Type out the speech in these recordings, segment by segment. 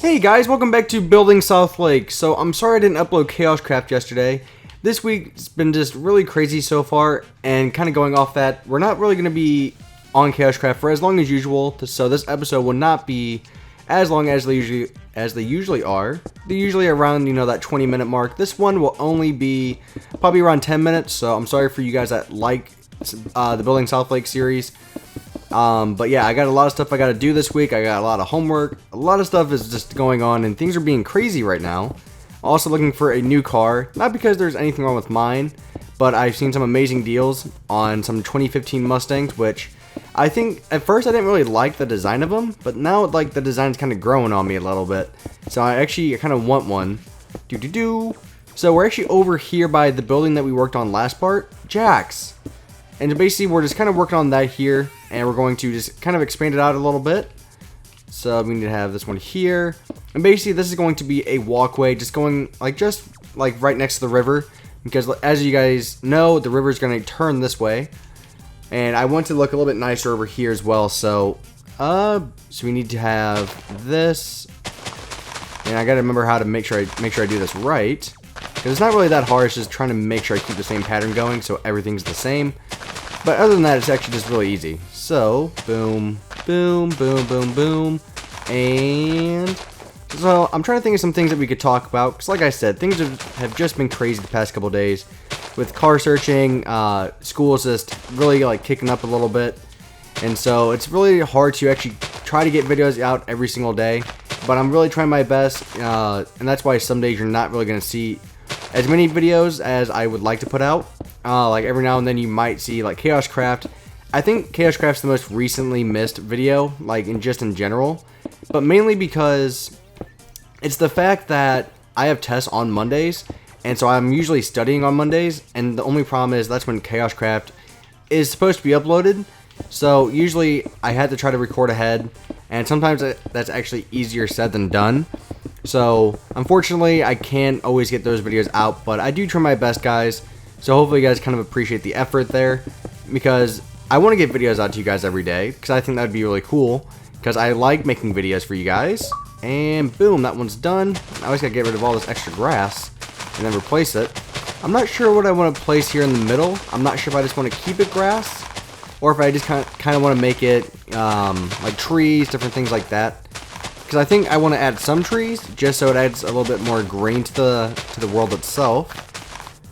Hey guys, welcome back to Building SouthLake. So I'm sorry I didn't upload KaoshKraft yesterday. This week's been just really crazy so far, and kind of going off that, we're not really going to be on KaoshKraft for as long as usual. So this episode will not be as long as they usually are. They're usually around, that 20-minute mark. This one will only be probably around 10 minutes. So I'm sorry for you guys that like the Building SouthLake series. But yeah, I got a lot of stuff I got to do this week. I got a lot of homework. A lot of stuff is just going on, and things are being crazy right now. Also looking for a new car, not because there's anything wrong with mine, but I've seen some amazing deals on some 2015 Mustangs, which I think at first I didn't really like the design of them, but now the design's kind of growing on me a little bit. So I kind of want one. So we're actually over here by the building that we worked on last part, Jack's. And basically we're just kind of working on that here, and we're going to just kind of expand it out a little bit. So we need to have this one here, and basically this is going to be a walkway just going just right next to the river, because as you guys know, the river is going to turn this way, and I want to look a little bit nicer over here as well. So we need to have this, and I got to remember how to make sure I do this right, because it's not really that hard. It's just trying to make sure I keep the same pattern going so everything's the same. But other than that, it's actually just really easy. So, boom, boom, boom, boom, boom. And so I'm trying to think of some things that we could talk about. Because like I said, things have just been crazy the past couple days. With car searching, school's just really kicking up a little bit. And so it's really hard to actually try to get videos out every single day. But I'm really trying my best. And that's why some days you're not really going to see as many videos as I would like to put out. Every now and then you might see KaoshKraft. I think KaoshKraft's the most recently missed video, in general, but mainly because it's the fact that I have tests on Mondays, and so I'm usually studying on Mondays, and the only problem is that's when KaoshKraft is supposed to be uploaded. So usually I had to try to record ahead, and sometimes that's actually easier said than done. So unfortunately I can't always get those videos out, but I do try my best, guys. So hopefully you guys kind of appreciate the effort there, because I want to get videos out to you guys every day, because I think that would be really cool, because I like making videos for you guys. And boom, that one's done. I always got to get rid of all this extra grass and then replace it. I'm not sure what I want to place here in the middle. I'm not sure if I just want to keep it grass, or if I just kind of want to make it like trees, different things like that. Because I think I want to add some trees, just so it adds a little bit more green to the world itself.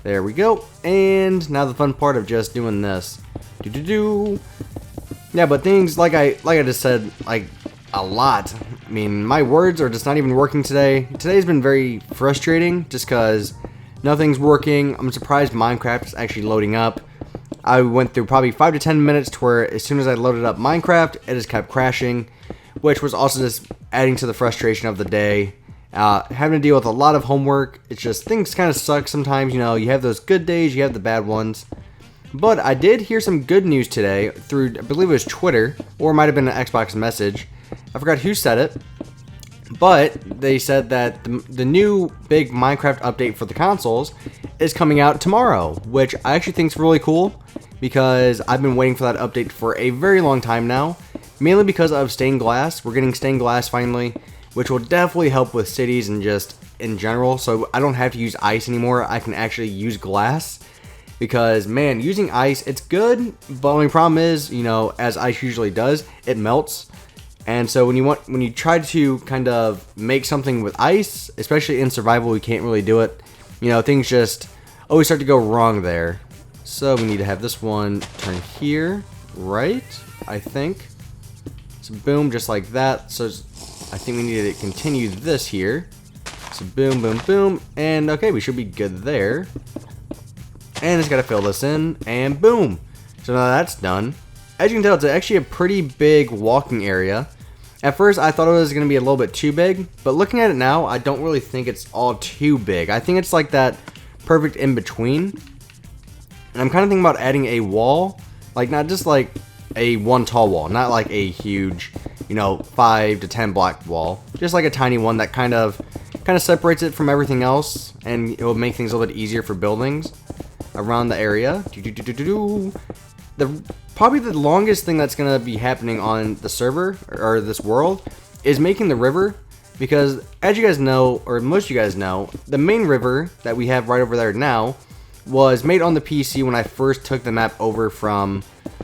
There we go. And now the fun part of just doing this. Yeah, but things like I just said, a lot. I mean, my words are just not even working today. Today's been very frustrating just because nothing's working. I'm surprised Minecraft is actually loading up. I went through probably 5 to 10 minutes to where as soon as I loaded up Minecraft, it just kept crashing, which was also just adding to the frustration of the day. Having to deal with a lot of homework. It's just things kind of suck sometimes. You have those good days, you have the bad ones. But I did hear some good news today through, I believe it was Twitter, or it might have been an Xbox message. I forgot who said it. But they said that the new big Minecraft update for the consoles is coming out tomorrow, which I actually think is really cool, because I've been waiting for that update for a very long time now, mainly because of stained glass. We're getting stained glass finally, which will definitely help with cities and just in general, so I don't have to use ice anymore. I can actually use glass, because man, using ice, it's good, but the only problem is, as ice usually does, it melts. And so when you try to kind of make something with ice, especially in survival, you can't really do it. Things just always start to go wrong there. So we need to have this one turn here, right? I think. So boom, just like that. So I think we need to continue this here. So boom, boom, boom, and okay, we should be good there. And just gotta fill this in, and boom. So now that's done. As you can tell, it's actually a pretty big walking area. At first, I thought it was gonna be a little bit too big, but looking at it now, I don't really think it's all too big. I think it's like that perfect in between. And I'm kind of thinking about adding a wall, not just like a one tall wall, not like a huge, 5 to 10 block wall, just like a tiny one that kind of separates it from everything else, and it will make things a little bit easier for buildings around the area. Probably the longest thing that's going to be happening on the server, or this world, is making the river, because as you guys know, or most of you guys know, the main river that we have right over there now was made on the PC when I first took the map over from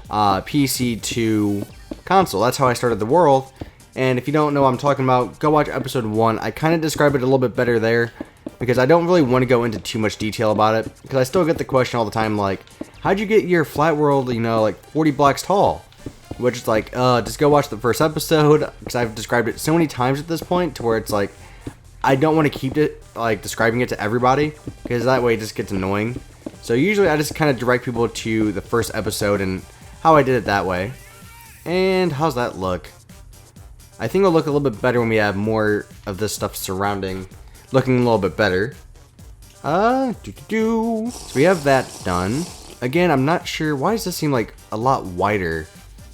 PC to console. That's how I started the world. And if you don't know what I'm talking about, go watch episode 1. I kind of describe it a little bit better there, because I don't really want to go into too much detail about it, because I still get the question all the time, like, how'd you get your flat world, you know, like 40 blocks tall? Which is like, just go watch the first episode, because I've described it so many times at this point, to where it's like, I don't want to keep it, like, describing it to everybody, because that way it just gets annoying. So usually I just kind of direct people to the first episode and how I did it that way. And how's that look? I think it'll look a little bit better when we have more of this stuff surrounding, looking a little bit better. So we have that done. Again, I'm not sure, why does this seem like a lot wider?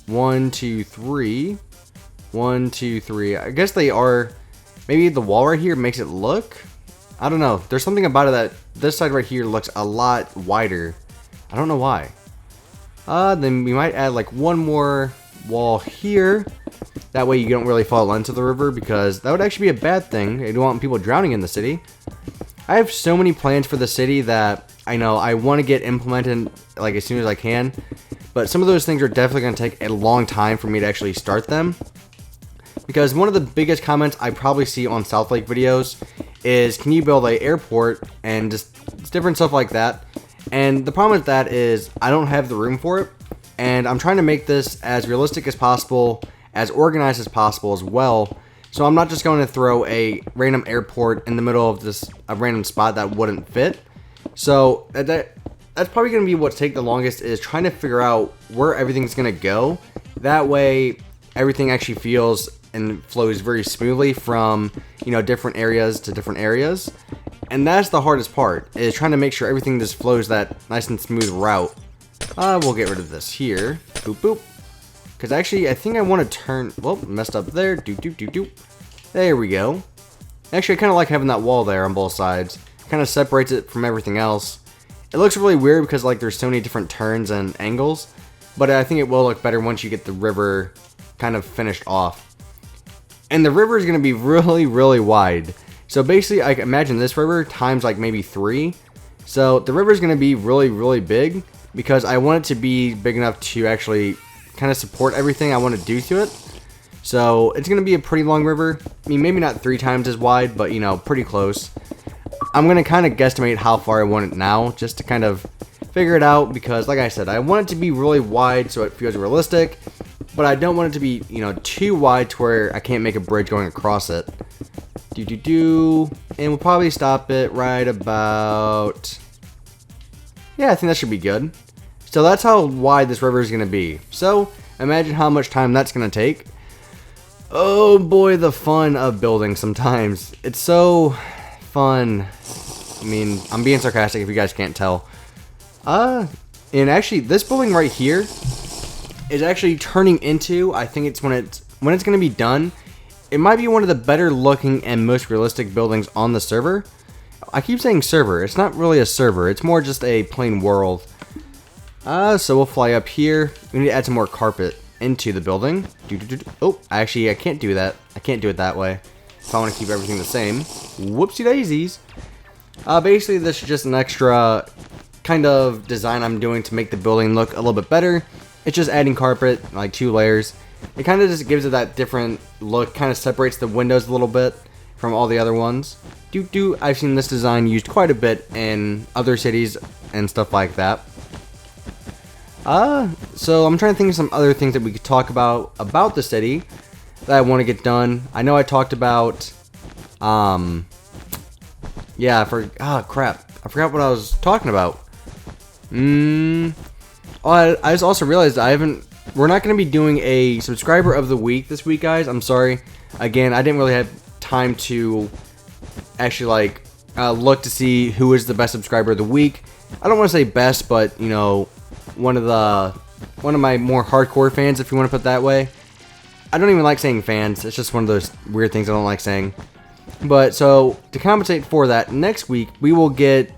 1, 2, 3. 1, 2, 3. I guess they are, maybe the wall right here makes it look, I don't know. There's something about it that this side right here looks a lot wider. I don't know why. Then we might add like one more wall here. That way you don't really fall into the river, because that would actually be a bad thing. I don't want people drowning in the city. I have so many plans for the city that I know I want to get implemented like as soon as I can. But some of those things are definitely going to take a long time for me to actually start them. Because one of the biggest comments I probably see on SouthLake videos is, can you build an airport, and just different stuff like that. And the problem with that is I don't have the room for it. And I'm trying to make this as realistic as possible, as organized as possible as well. So I'm not just going to throw a random airport in the middle of a random spot that wouldn't fit. So that's probably going to be what's take the longest, is trying to figure out where everything's going to go. That way everything actually feels and flows very smoothly from, you know, different areas to different areas. And that's the hardest part, is trying to make sure everything just flows that nice and smooth route. We'll get rid of this here. Boop, boop. Because actually, I think I want to turn... Well, messed up there. Doop, doop, doop, doop. There we go. Actually, I kind of like having that wall there on both sides. Kind of separates it from everything else. It looks really weird because, like, there's so many different turns and angles. But I think it will look better once you get the river kind of finished off. And the river is going to be really, really wide. So basically, I imagine this river times, like, maybe 3. So the river is going to be really, really big, because I want it to be big enough to actually kind of support everything I want to do to it. So it's going to be a pretty long river. I mean, maybe not 3 times as wide, but, you know, pretty close. I'm going to kind of guesstimate how far I want it now, just to kind of figure it out, because like I said, I want it to be really wide so it feels realistic, but I don't want it to be, you know, too wide to where I can't make a bridge going across it. And we'll probably stop it right about... Yeah, I think that should be good. So that's how wide this river is going to be. So imagine how much time that's going to take. Oh boy, the fun of building sometimes. It's so fun. I mean, I'm being sarcastic if you guys can't tell. And actually, this building right here is actually turning into, I think it's when it's going to be done, it might be one of the better looking and most realistic buildings on the server. I keep saying server. It's not really a server. It's more just a plain world. So we'll fly up here. We need to add some more carpet into the building. Oh, actually, I can't do that. I can't do it that way. If I want to keep everything the same. Whoopsie daisies. Basically, this is just an extra kind of design I'm doing to make the building look a little bit better. It's just adding carpet, like 2 layers. It kind of just gives it that different look. Kind of separates the windows a little bit from all the other ones. I've seen this design used quite a bit in other cities and stuff like that. So I'm trying to think of some other things that we could talk about the city that I want to get done. I know I talked about, yeah, crap. I forgot what I was talking about. I just also realized we're not going to be doing a subscriber of the week this week, guys. I'm sorry. Again, I didn't really have time to actually, look to see who is the best subscriber of the week. I don't want to say best, but, you know, one of my more hardcore fans, if you want to put it that way. I don't even like saying fans. It's just one of those weird things I don't like saying. But so to compensate for that, next week we will get,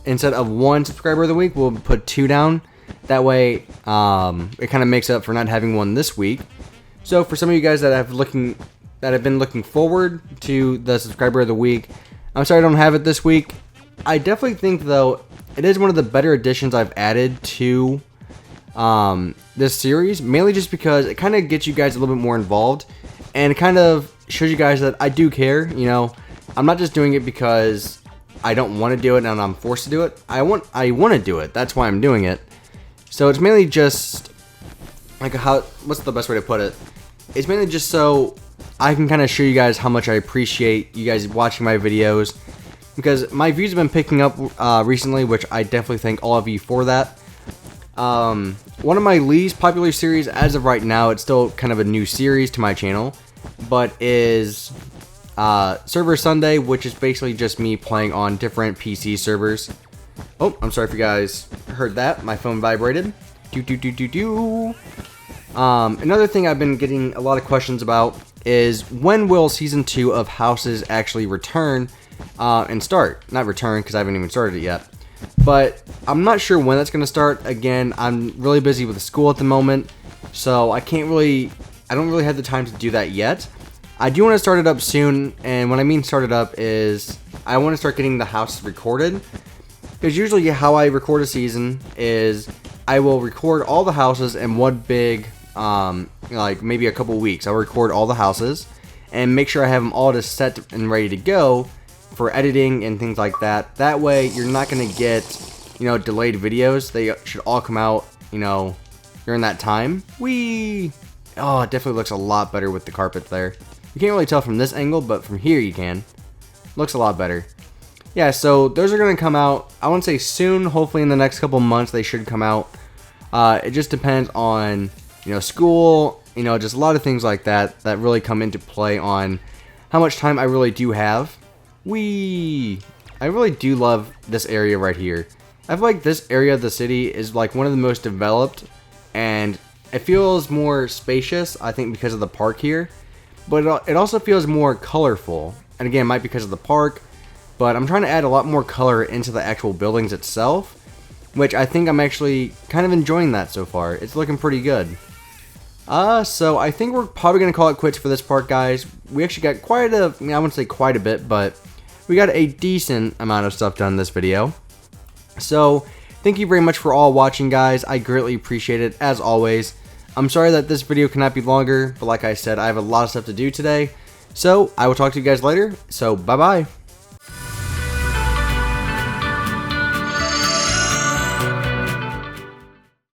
instead of 1 subscriber of the week, we'll put 2 down. That way, it kind of makes up for not having 1 this week. So for some of you guys that have that have been looking forward to the subscriber of the week. I'm sorry I don't have it this week. I definitely think, though, it is one of the better additions I've added to this series, mainly just because it kind of gets you guys a little bit more involved, and it kind of shows you guys that I do care. You know, I'm not just doing it because I don't want to do it and I'm forced to do it. I want to do it. That's why I'm doing it. So it's mainly just like what's the best way to put it? It's mainly just so I can kind of show you guys how much I appreciate you guys watching my videos, because my views have been picking up recently, which I definitely thank all of you for that. One of my least popular series as of right now, it's still kind of a new series to my channel, but is Server Sunday, which is basically just me playing on different PC servers. Oh, I'm sorry if you guys heard that. My phone vibrated. Another thing I've been getting a lot of questions about is when will Season 2 of Houses actually return and start? Not return, because I haven't even started it yet. But I'm not sure when that's going to start. Again, I'm really busy with school at the moment, so I don't really have the time to do that yet. I do want to start it up soon, and when I mean start it up is I want to start getting the houses recorded. Because usually how I record a season is I will record all the houses in one big, like maybe a couple weeks. I'll record all the houses and make sure I have them all just set and ready to go for editing and things like that. That way you're not going to get, delayed videos. They should all come out, during that time. Oh, it definitely looks a lot better with the carpet there. You can't really tell from this angle, but from here you can. Looks a lot better. Yeah, so those are going to come out, I wouldn't say soon, hopefully in the next couple months they should come out. It just depends on, school, just a lot of things like that really come into play on how much time I really do have. I really do love this area right here. I feel like this area of the city is like one of the most developed, and it feels more spacious, I think because of the park here. But it also feels more colorful, and again, it might be because of the park. But I'm trying to add a lot more color into the actual buildings itself, which I think I'm actually kind of enjoying that so far. It's looking pretty good. So I think we're probably going to call it quits for this part, guys. We actually got I wouldn't say quite a bit, but we got a decent amount of stuff done in this video. So thank you very much for all watching, guys. I greatly appreciate it, as always. I'm sorry that this video cannot be longer, but like I said, I have a lot of stuff to do today. So I will talk to you guys later. So bye-bye.